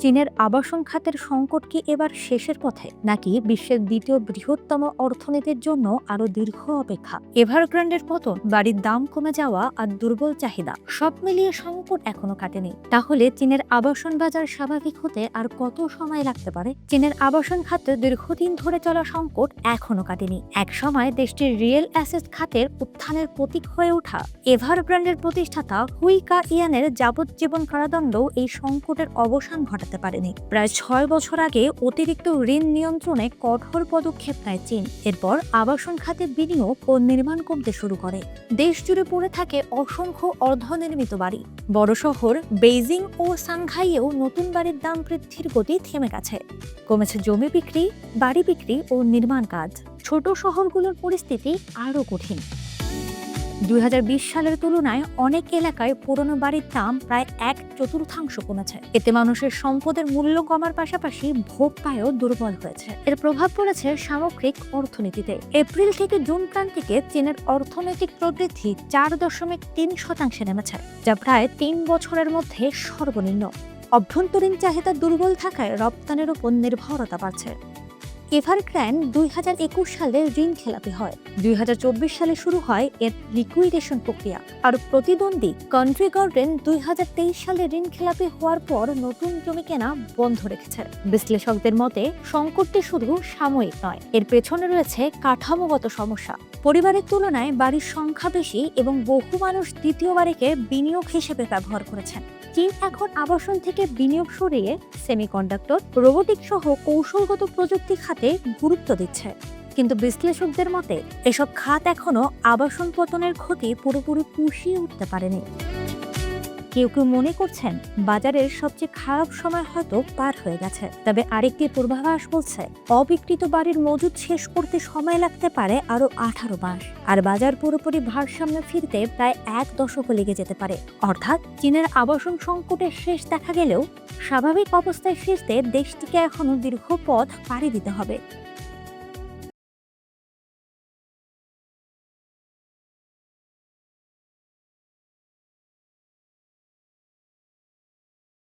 চীনের আবাসন খাতের সংকট কি এবার শেষের পথে, নাকি বিশ্বের দ্বিতীয় বৃহত্তম অর্থনীতির জন্য আরো দীর্ঘ অপেক্ষা? এভারগ্রান্ডের পতন, বাড়ির দাম কমে যাওয়া আর দুর্বল চাহিদা সব মিলিয়ে সংকট এখনো কাটেনি। তাহলে চীনের আবাসন বাজার স্বাভাবিক হতে আর কত সময় লাগতে পারে? চীনের আবাসন খাতে দীর্ঘদিন ধরে চলা সংকট এখনো কাটেনি। এক সময় দেশটির রিয়েল অ্যাসেট খাতের উত্থানের প্রতীক হয়ে ওঠা এভারগ্রান্ডের প্রতিষ্ঠাতা হুই কা ইয়ানের যাবজ্জীবন কারাদণ্ড এই সংকটের অবসান ঘটাতে পারেনি। প্রায় 6 বছর আগে অতিরিক্ত ঋণ নিয়ন্ত্রণে কঠোর পদক্ষেপ নেয় চীন। এরপর আবাসন খাতে বিনিয়োগ ও নির্মাণ কমতে শুরু করে। দেশ জুড়ে পড়ে থাকে অসংখ্য অর্ধনির্মিত বাড়ি। বড় শহর বেইজিং ও সাংহাইয়েও নতুন বাড়ির দাম বৃদ্ধির গতি থেমে গেছে। কমেছে জমি বিক্রি, বাড়ি বিক্রি ও নির্মাণ কাজ। ছোট শহরগুলোর পরিস্থিতি আরও কঠিন। 2020 সালের তুলনায় অনেক এলাকায় পুরনো বাড়ির দাম প্রায় 1/4 কমেছে। এতে মানুষের সম্পদের মূল্য কমার পাশাপাশি ভোক্তায়ও দুর্বল হয়েছে। এর প্রভাব পড়েছে সামগ্রিক অর্থনীতিতে। এপ্রিল থেকে জুন প্রান্তিকে চীনের অর্থনৈতিক প্রবৃদ্ধি 4.3% নেমেছে, যা প্রায় 3 বছরের মধ্যে সর্বনিম্ন। অভ্যন্তরীণ চাহিদা দুর্বল থাকায় রপ্তানির উপর নির্ভরতা বাড়ছে। এভারগ্রান্ড 2021 সালে ঋণ খেলাপি হয়। 2024 সালে শুরু হয় এর লিকুইডেশন প্রক্রিয়া। আর প্রতিদ্বন্দ্বী কান্ট্রি গার্ডেন 2023 সালে ঋণ খেলাপি হওয়ার পর নতুন জমি কেনা বন্ধ রেখেছে। বিশ্লেষকদের মতে সংকটটি শুধু সাময়িক নয়, এর পেছনে রয়েছে কাঠামোগত সমস্যা। পরিবারের তুলনায় বাড়ির সংখ্যা বেশি এবং বহু মানুষ দ্বিতীয় বাড়িকে বিনিয়োগ হিসেবে ব্যবহার করেছেন। চীন এখন আবাসন থেকে বিনিয়োগ সরিয়ে সেমিকন্ডাক্টর, রোবোটিক সহ কৌশলগত প্রযুক্তি খাতে গুরুত্ব দিচ্ছে। কিন্তু বিশ্লেষকদের মতে এসব খাত এখনো আবাসন পতনের ক্ষতি পুরোপুরি পুষিয়ে উঠতে পারেনি। কেউ কেউ মনে করছেন বাজারের সবচেয়ে খারাপ সময় হয়তো পার হয়ে গেছে। তবে আরেকটি পূর্বাভাস বলছে অবিকৃত বাড়ির মজুদ শেষ করতে সময় লাগতে পারে আরো 18 মাস। আর বাজার পুরোপুরি ভারসাম্যে ফিরতে প্রায় 1 দশকও লেগে যেতে পারে। অর্থাৎ চীনের আবাসন সংকটের শেষ দেখা গেলেও স্বাভাবিক অবস্থায় ফিরতে দেশটিকে এখনো দীর্ঘ পথ পাড়ি দিতে হবে।